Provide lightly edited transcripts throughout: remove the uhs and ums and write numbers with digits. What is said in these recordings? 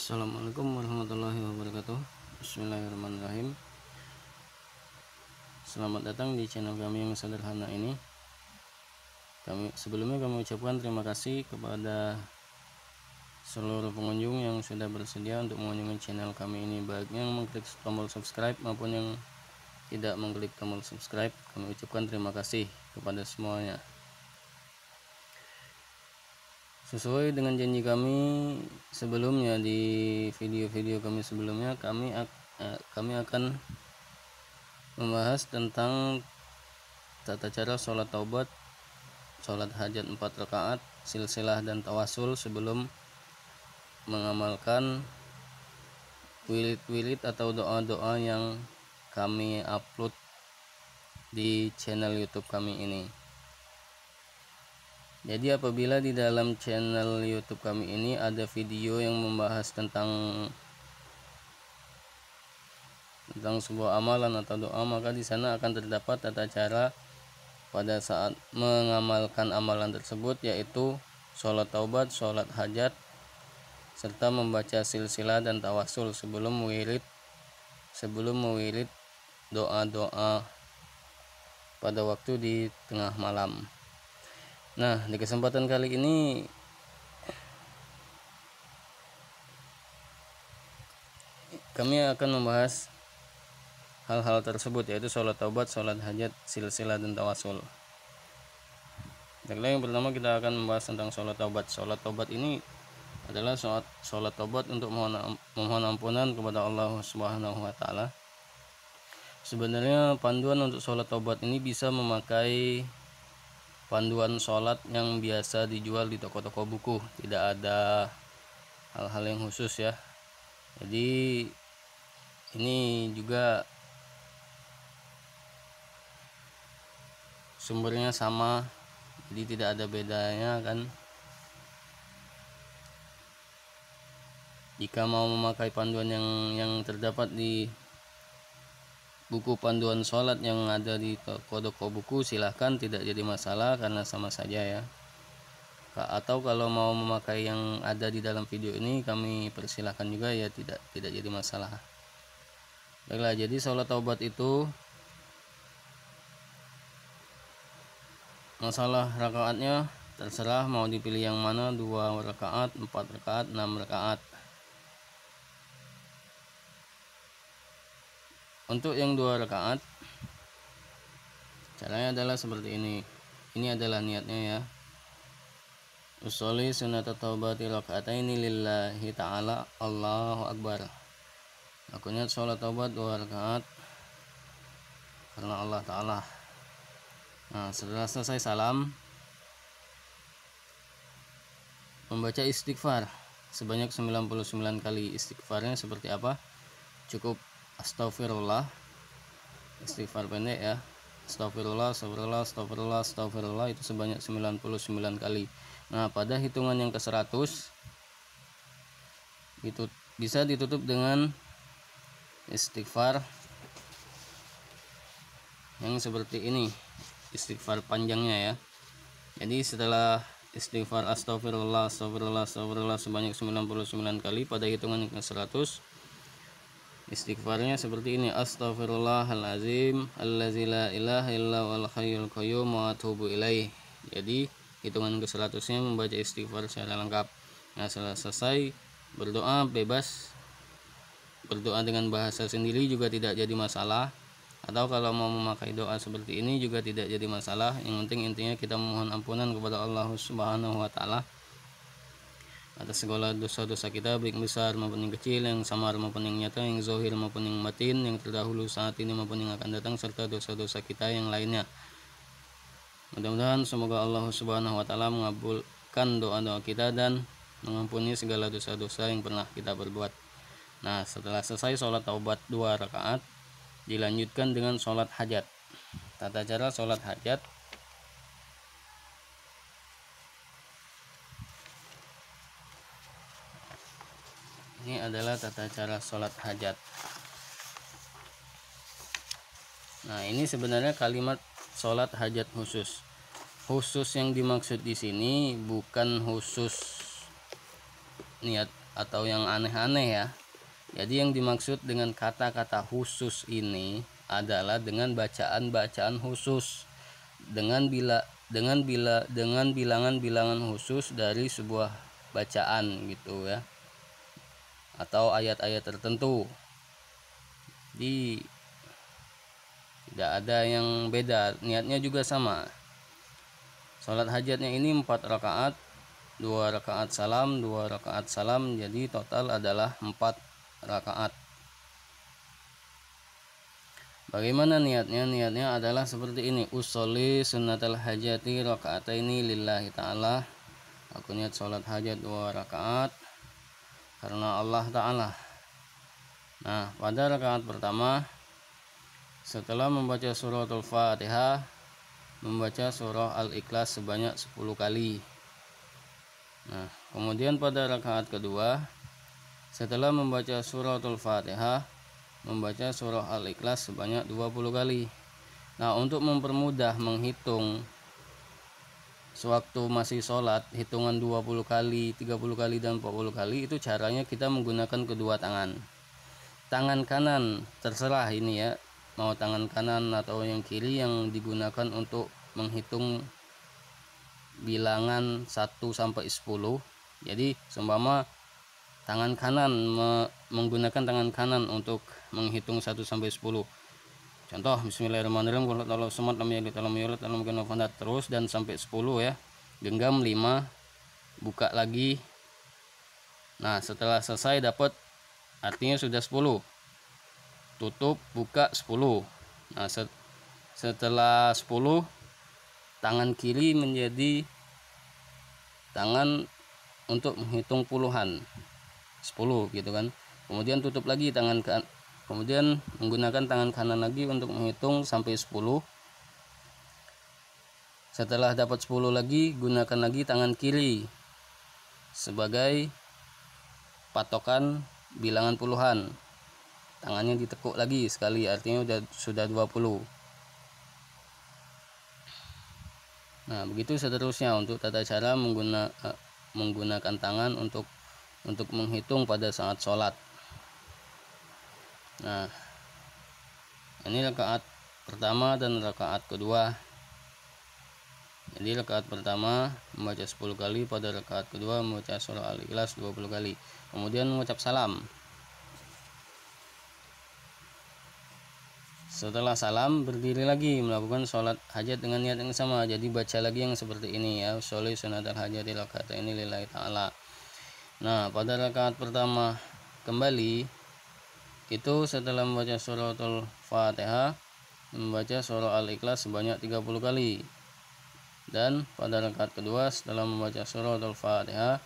Assalamualaikum warahmatullahi wabarakatuh. Bismillahirrahmanirrahim. Selamat datang di channel kami yang sederhana ini. Sebelumnya kami ucapkan terima kasih kepada seluruh pengunjung yang sudah bersedia untuk mengunjungi channel kami ini, baik yang mengklik tombol subscribe maupun yang tidak mengklik tombol subscribe. Kami ucapkan terima kasih kepada semuanya. Sesuai dengan janji kami sebelumnya, di video-video kami sebelumnya kami akan membahas tentang tata cara sholat taubat, sholat hajat 4 rakaat, silsilah dan tawasul sebelum mengamalkan wirid-wirid atau doa-doa yang kami upload di channel YouTube kami ini. Jadi apabila di dalam channel YouTube kami ini ada video yang membahas tentang sebuah amalan atau doa, maka di sana akan terdapat tata cara pada saat mengamalkan amalan tersebut, yaitu sholat taubat, sholat hajat, serta membaca silsilah dan tawasul sebelum mewirid doa-doa pada waktu di tengah malam. Nah, di kesempatan kali ini kami akan membahas hal-hal tersebut, yaitu sholat taubat, sholat hajat, silsilah dan tawasul. Yang pertama kita akan membahas tentang sholat taubat. Sholat taubat ini adalah sholat taubat untuk memohon ampunan kepada Allah Subhanahu wa Ta'ala. Sebenarnya panduan untuk sholat taubat ini bisa memakai panduan sholat yang biasa dijual di toko-toko buku, tidak ada hal-hal yang khusus ya. Jadi ini juga sumbernya sama, jadi tidak ada bedanya kan. Jika mau memakai panduan yang terdapat di buku panduan sholat yang ada di toko-toko buku, silahkan, tidak jadi masalah karena sama saja ya. Atau kalau mau memakai yang ada di dalam video ini, kami persilahkan juga ya, tidak jadi masalah. Baiklah, jadi sholat taubat itu masalah rakaatnya terserah mau dipilih yang mana, 2 rakaat, 4 rakaat, 6 rakaat. Untuk yang 2 rakaat caranya adalah seperti ini. Ini adalah niatnya ya. Usolli sunat taubati rakaataini lillahi ta'ala, Allahu akbar. Aku niat sholat taubat 2 rakaat karena Allah Ta'ala. Nah, setelah selesai salam, membaca istighfar sebanyak 99 kali. Istighfarnya seperti apa? Cukup astagfirullah, istighfar pendek ya. Astagfirullah, astagfirullah, astagfirullah, astagfirullah, itu sebanyak 99 kali. Nah, pada hitungan yang ke-100 itu bisa ditutup dengan istighfar yang seperti ini, istighfar panjangnya ya. Jadi setelah istighfar astagfirullah, astagfirullah, astagfirullah sebanyak 99 kali, pada hitungan yang ke-100 istighfarnya seperti ini: Astaghfirullahalazim allazi la ilaha illa huwal hayyul qayyum wa atubu ilaih. Jadi hitungan ke-100-nya membaca istighfar secara lengkap. Nah, setelah selesai berdoa bebas, berdoa dengan bahasa sendiri juga tidak jadi masalah, atau kalau mau memakai doa seperti ini juga tidak jadi masalah. Yang penting intinya kita memohon ampunan kepada Allah Subhanahu wa Ta'ala atas segala dosa-dosa kita, baik besar maupun yang kecil, yang samar maupun yang nyata, yang zahir maupun yang batin, yang terdahulu saat ini maupun yang akan datang, serta dosa-dosa kita yang lainnya. Mudah-mudahan semoga Allah Subhanahu wa Ta'ala mengabulkan doa-doa kita dan mengampuni segala dosa-dosa yang pernah kita berbuat. Nah, setelah selesai sholat taubat 2 rakaat, dilanjutkan dengan sholat hajat. Tata cara sholat hajat: ini adalah tata cara sholat hajat. Nah, ini sebenarnya kalimat sholat hajat khusus. Khusus yang dimaksud di sini bukan khusus niat atau yang aneh-aneh ya. Jadi yang dimaksud dengan kata-kata khusus ini adalah dengan bacaan-bacaan khusus, dengan bilangan-bilangan khusus dari sebuah bacaan gitu ya, atau ayat-ayat tertentu. Jadi tidak ada yang beda, niatnya juga sama. Sholat hajatnya ini 4 rakaat, 2 rakaat salam, 2 rakaat salam, jadi total adalah 4 rakaat. Bagaimana niatnya? Niatnya adalah seperti ini: usolli sunnatal hajati rakaataini lillahi ta'ala. Aku niat sholat hajat 2 rakaat karena Allah Ta'ala. Nah, pada rakaat pertama setelah membaca suratul Fatihah, membaca surah Al-Ikhlas sebanyak 10 kali. Nah, kemudian pada rakaat kedua setelah membaca suratul Fatihah, membaca surah Al-Ikhlas sebanyak 20 kali. Nah, untuk mempermudah menghitung sewaktu masih sholat, hitungan 20 kali, 30 kali, dan 40 kali, itu caranya kita menggunakan kedua tangan. Tangan kanan terserah ini ya, mau tangan kanan atau yang kiri yang digunakan untuk menghitung bilangan 1 sampai 10. Jadi seumpama tangan kanan menggunakan tangan kanan untuk menghitung 1 sampai 10. Contoh bismillahirrahmanirrahim, terus dan sampai 10 ya. Genggam 5, buka lagi. Nah, setelah selesai dapat, artinya sudah 10. Tutup, buka 10. Nah, setelah 10, tangan kiri menjadi tangan untuk menghitung puluhan, 10 gitu kan. Kemudian tutup lagi tangan kemudian menggunakan tangan kanan lagi untuk menghitung sampai 10. Setelah dapat 10 lagi, gunakan lagi tangan kiri sebagai patokan bilangan puluhan. Tangannya ditekuk lagi sekali, artinya sudah 20. Nah, begitu seterusnya untuk tata cara menggunakan tangan untuk menghitung pada saat sholat. Nah, ini rakaat pertama dan rakaat kedua. Jadi rakaat pertama membaca 10 kali, pada rakaat kedua membaca surah Al-Ikhlas 20 kali. Kemudian mengucap salam. Setelah salam berdiri lagi melakukan sholat hajat dengan niat yang sama. Jadi baca lagi yang seperti ini ya, sholli sunnatal hajati rakaataini lillahi ta'ala. Nah, pada rakaat pertama kembali itu setelah membaca suratul Fatihah, membaca surah Al-Ikhlas sebanyak 30 kali. Dan pada rakaat kedua setelah membaca suratul Fatihah,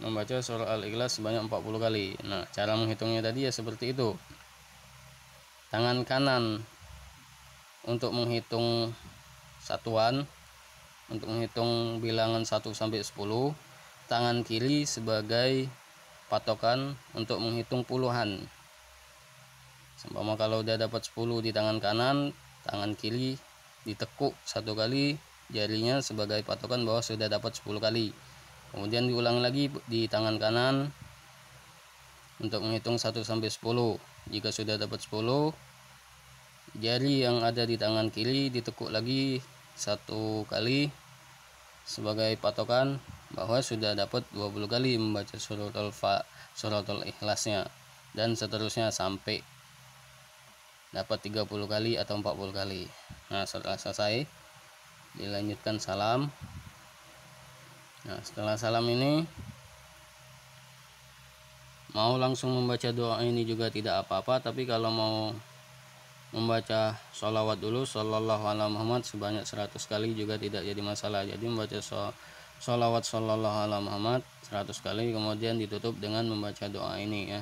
membaca surah Al-Ikhlas sebanyak 40 kali. Nah, cara menghitungnya tadi ya seperti itu. Tangan kanan untuk menghitung satuan, untuk menghitung bilangan 1 sampai 10. Tangan kiri sebagai patokan untuk menghitung puluhan. Seumpama kalau udah dapat 10 di tangan kanan, tangan kiri ditekuk 1 kali, jarinya sebagai patokan bahwa sudah dapat 10 kali. Kemudian diulang lagi di tangan kanan untuk menghitung 1 sampai 10. Jika sudah dapat 10, jari yang ada di tangan kiri ditekuk lagi 1 kali sebagai patokan bahwa sudah dapat 20 kali membaca suratul Ikhlasnya, dan seterusnya sampai dapat 30 kali atau 40 kali. Nah, setelah selesai dilanjutkan salam. Nah, setelah salam ini mau langsung membaca doa ini juga tidak apa-apa, tapi kalau mau membaca sholawat dulu sallallahu alaihi Muhammad sebanyak 100 kali juga tidak jadi masalah. Jadi membaca sholawat sallallahu alaihi Muhammad 100 kali, kemudian ditutup dengan membaca doa ini ya,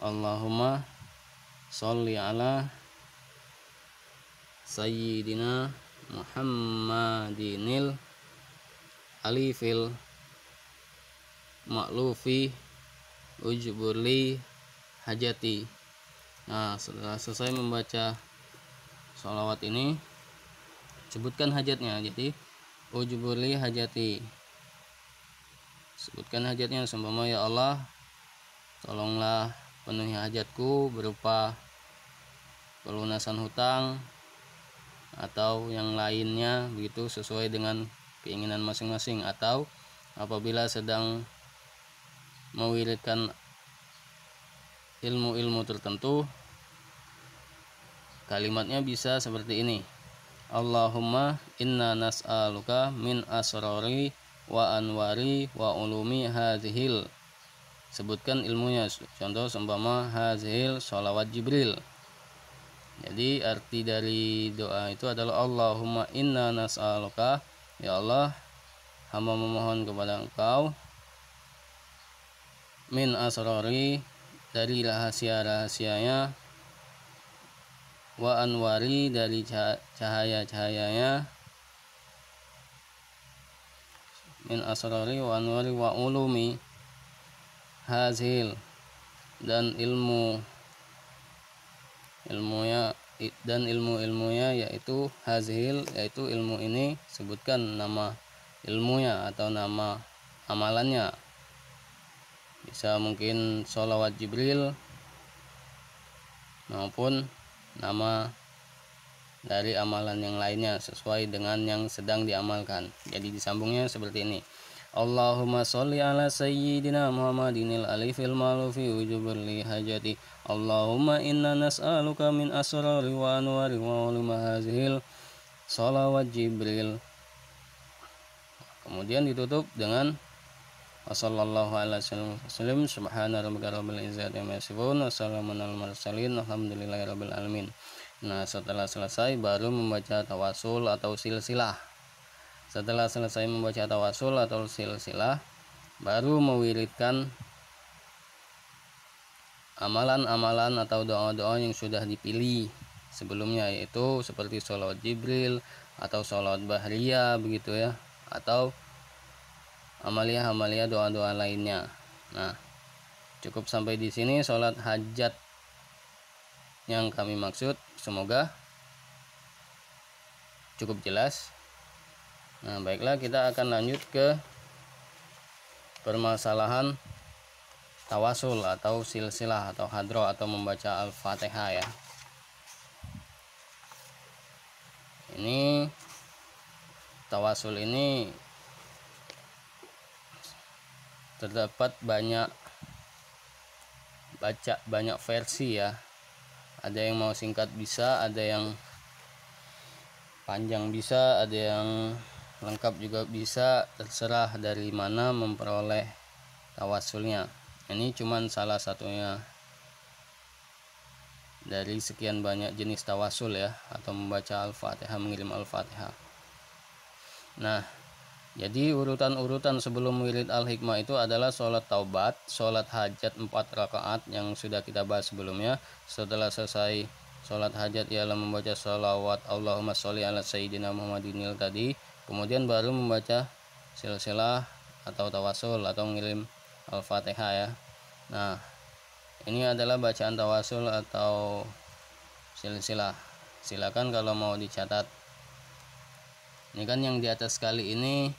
Allahumma sholli ala sayyidina Muhammadinil alifil ma'lufi ujburli hajati. Nah, setelah selesai membaca sholawat ini, sebutkan hajatnya. Jadi ujburli hajati, sebutkan hajatnya, seumpama ya Allah tolonglah penuhi hajatku berupa pelunasan hutang atau yang lainnya begitu, sesuai dengan keinginan masing-masing. Atau apabila sedang mewiridkan ilmu-ilmu tertentu, kalimatnya bisa seperti ini: Allahumma inna nas'aluka min asrari wa anwari wa ulumi hazihil. Sebutkan ilmunya, contoh seumpama hazihil sholawat Jibril. Jadi arti dari doa itu adalah Allahumma inna nas'aluka, ya Allah hamba memohon kepada Engkau, min asrari, dari rahasia-rahasianya, wa anwari, dari cahaya-cahayanya, min asrari wa anwari wa ulumi hazil, dan ilmu-ilmunya yaitu hazil, yaitu ilmu ini. Sebutkan nama ilmunya atau nama amalannya, bisa mungkin sholawat Jibril maupun nama dari amalan yang lainnya sesuai dengan yang sedang diamalkan. Jadi disambungnya seperti ini: Allahumma sholli ala sayyidina Muhammadinil alifil malufi ujubur li hajati. Allahumma inna nas'aluka min asrari wa anwari wa uluma hazil sholawat Jibril. Kemudian ditutup dengan Wassallallahu ala sallam subhana rabbika rabbil izzati amma yasifun wa salamun alal mursalin alhamdulillahi rabbil alamin. Nah, setelah selesai baru membaca tawasul atau silsilah. Setelah selesai membaca tawasul atau silsilah, baru mewiridkan amalan-amalan atau doa-doa yang sudah dipilih sebelumnya, yaitu seperti sholawat Jibril atau sholawat Bahriyah begitu ya, atau amalia-amalia doa-doa lainnya. Nah, cukup sampai di sini sholat hajat yang kami maksud. Semoga cukup jelas. Nah, baiklah, kita akan lanjut ke permasalahan tawasul atau silsilah atau hadro atau membaca Al-Fatihah ya. Ini tawasul ini terdapat banyak versi ya. Ada yang mau singkat bisa, ada yang panjang bisa, ada yang lengkap juga bisa, terserah dari mana memperoleh tawasulnya. Ini cuman salah satunya dari sekian banyak jenis tawasul ya, atau membaca Al-Fatihah, mengirim Al-Fatihah. Nah, jadi urutan-urutan sebelum wirid Al-Hikmah itu adalah sholat taubat, sholat hajat 4 rakaat yang sudah kita bahas sebelumnya. Setelah selesai sholat hajat ialah membaca sholawat Allahumma sholli ala sayyidina Muhammadinil tadi. Kemudian baru membaca silsilah atau tawasul atau mengirim Al-Fatihah ya. Nah, ini adalah bacaan tawasul atau silsilah. Silakan kalau mau dicatat. Ini kan yang di atas kali ini,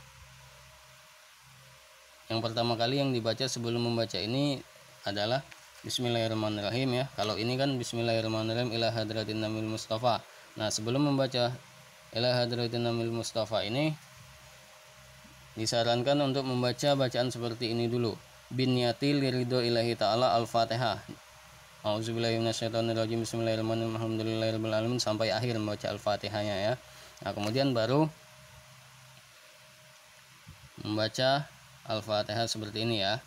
yang pertama kali yang dibaca sebelum membaca ini adalah Bismillahirrahmanirrahim ya. Kalau ini kan Bismillahirrahmanirrahim ila hadratin namil mustafa. Nah, sebelum membaca ila hadratin namil mustafa ini disarankan untuk membaca bacaan seperti ini dulu: binyati liridho ilahi ta'ala Al-Fatihah. A'udzubillahi minasyaitonirrajim. Bismillahirrahmanirrahim. Alhamdulillahirabbil alamin sampai akhir membaca Al-Fatihahnya ya. Nah, kemudian baru membaca Al-Fatihah seperti ini ya.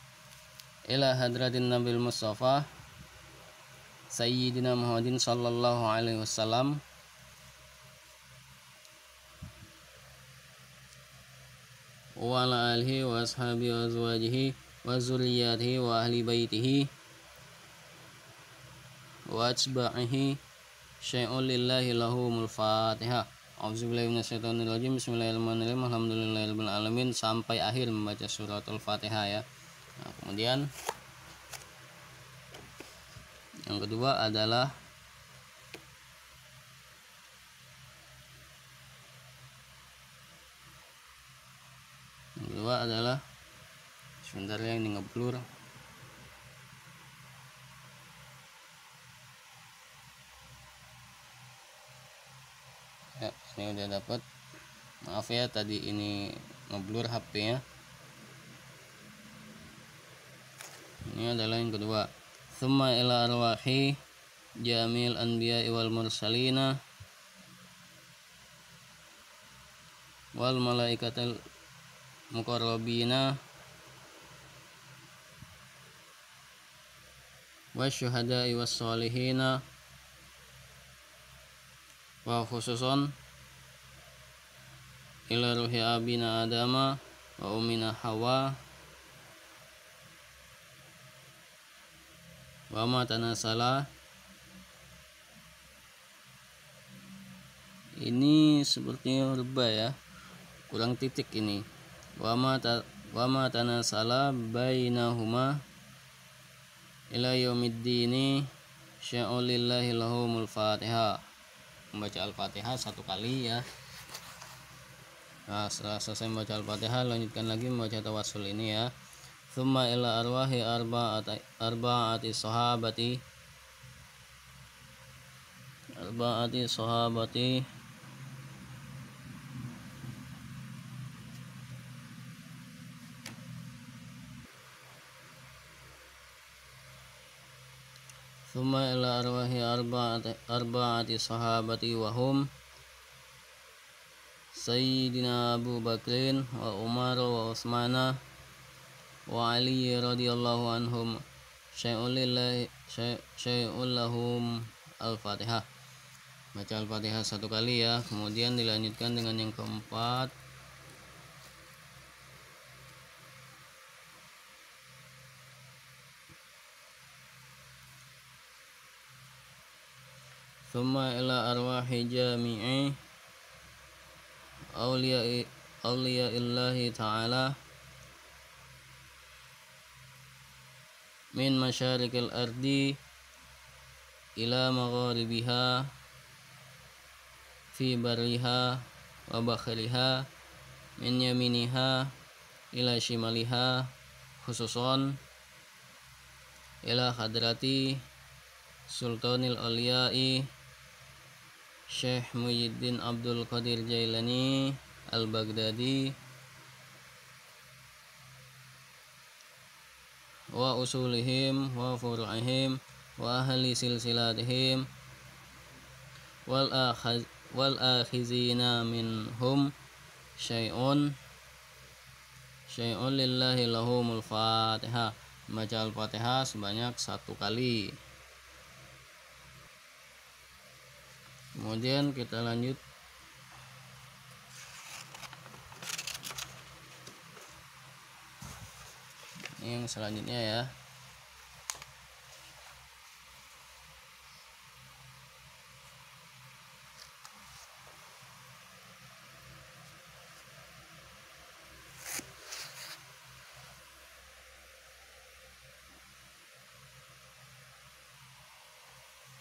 Ila hadratin nabil mustafa sayyidina Muhammadin sallallahu alaihi wasallam wa ala alihi wa ashabihi wa azwajihi wa zurriyyatihi wa ahli baitihi wa atba'ihi syai'un lillahi lahumul Fatihah. Auzubillahi minasyaitonirrajim. Bismillahirrahmanirrahim. Alhamdulillahirabbil alamin sampai akhir membaca suratul Fatihah ya. Nah, kemudian yang kedua adalah sebentar ya, ini ngeblur. Ya, ini udah dapat. Maaf ya tadi ini ngeblur HP-nya. Ini adalah yang kedua. Tsumma ila arwahi jamil anbiya wal mursalina wal malaikatil muqarrabina wasyuhada'i was solihina wa khususon ila ruhi abina adama wa umina hawa wa ma tanasala. Ini sepertinya reba ya, kurang titik ini. Wa ma tanasala bainahuma ila yaumiddini sya'ulillahi lahumul fatihah. Membaca al-fatihah satu kali ya. Nah, setelah selesai membaca al-fatihah, lanjutkan lagi membaca tawassul ini ya. Tsumma ila arwahi arba'ati sahabati Tsumma ila arwahi arba'ati sahabati wa hum Sayyidina Abu Bakrin wa Umar wa Utsmana wa Ali radhiyallahu anhum syai'ul lahum al-fatihah. Baca al-fatihah satu kali ya, kemudian dilanjutkan dengan yang keempat. Tsumma ila arwahi jami'i awliyaillahi ta'ala min masyarikil ardi ila magharibiha fi barriha wa bakhriha min yaminiha ila shimaliha khususon ila hadrati sultanil awliya'i Syekh Muhyiddin Abdul Qadir Jailani al-Baghdadi wa usulihim wa furu'ihim wa ahli silsilatihim wal akhizina minhum syai'un lillahi lahumul fatihah. Baca al-fatihah sebanyak satu kali. Kemudian kita lanjut yang selanjutnya ya.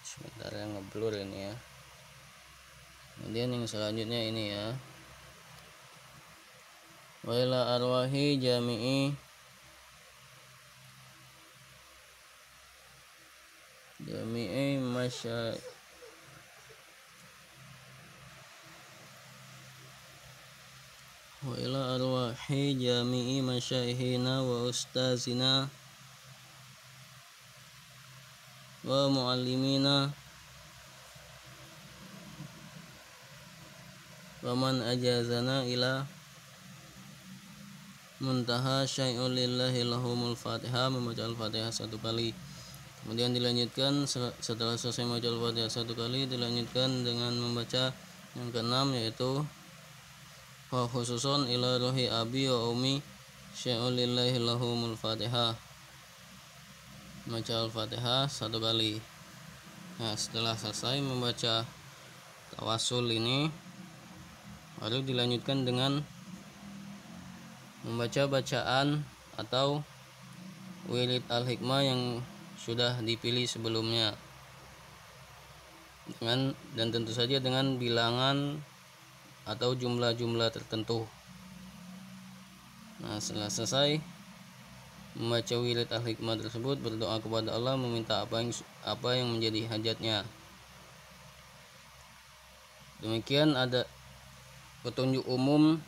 Sebentar yang ngeblur ini ya. Kemudian yang selanjutnya ini ya. Wa ila arwahi jami'i masya wa ila arwahi jami'i masyaihina wa ustazina wa muallimina wa man ajazana ila muntaha syai'ul lillahi lahumul fatihah. Membaca al-fatihah satu kali. Kemudian dilanjutkan setelah selesai membaca al-fatihah satu kali, dilanjutkan dengan membaca yang keenam, yaitu wa khususon ila rohi abi wa umi syai'ul lillahi lahumul fatihah. Membaca al-fatihah satu kali. Nah, setelah selesai membaca tawassul ini, baru dilanjutkan dengan membaca bacaan atau wirid al-hikmah yang sudah dipilih sebelumnya, dan tentu saja dengan bilangan atau jumlah-jumlah tertentu. Nah, setelah selesai membaca wirid al-hikmah tersebut, berdoa kepada Allah, meminta apa yang menjadi hajatnya. Demikian ada petunjuk umum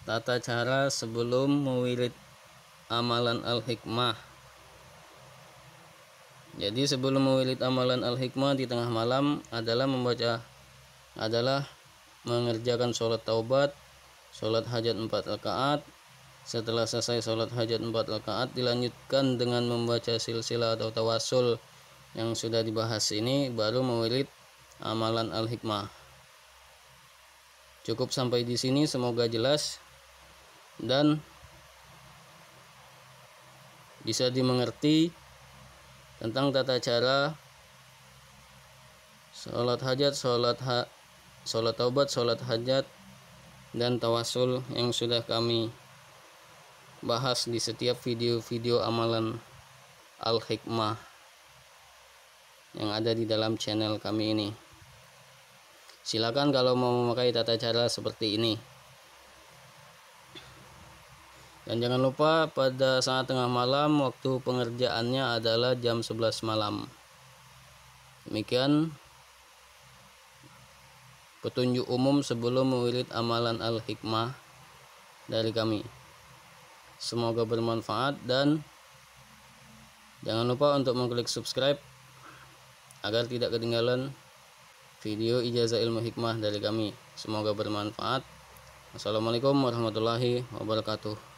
tata cara sebelum mewirid amalan al-hikmah. Jadi sebelum mewirid amalan al-hikmah di tengah malam adalah mengerjakan sholat taubat, sholat hajat 4 rakaat. Setelah selesai sholat hajat 4 rakaat dilanjutkan dengan membaca silsilah atau tawasul yang sudah dibahas ini, baru mewirid amalan al-hikmah. Cukup sampai di sini, semoga jelas dan bisa dimengerti tentang tata cara sholat hajat, sholat taubat, sholat hajat, dan tawasul yang sudah kami bahas di setiap video-video amalan al-hikmah yang ada di dalam channel kami ini. Silakan kalau mau memakai tata cara seperti ini. Dan jangan lupa pada saat tengah malam waktu pengerjaannya adalah jam 11 malam. Demikian petunjuk umum sebelum mewirid amalan al-hikmah dari kami. Semoga bermanfaat dan jangan lupa untuk mengklik subscribe agar tidak ketinggalan video ijazah ilmu hikmah dari kami. Semoga bermanfaat. Assalamualaikum warahmatullahi wabarakatuh.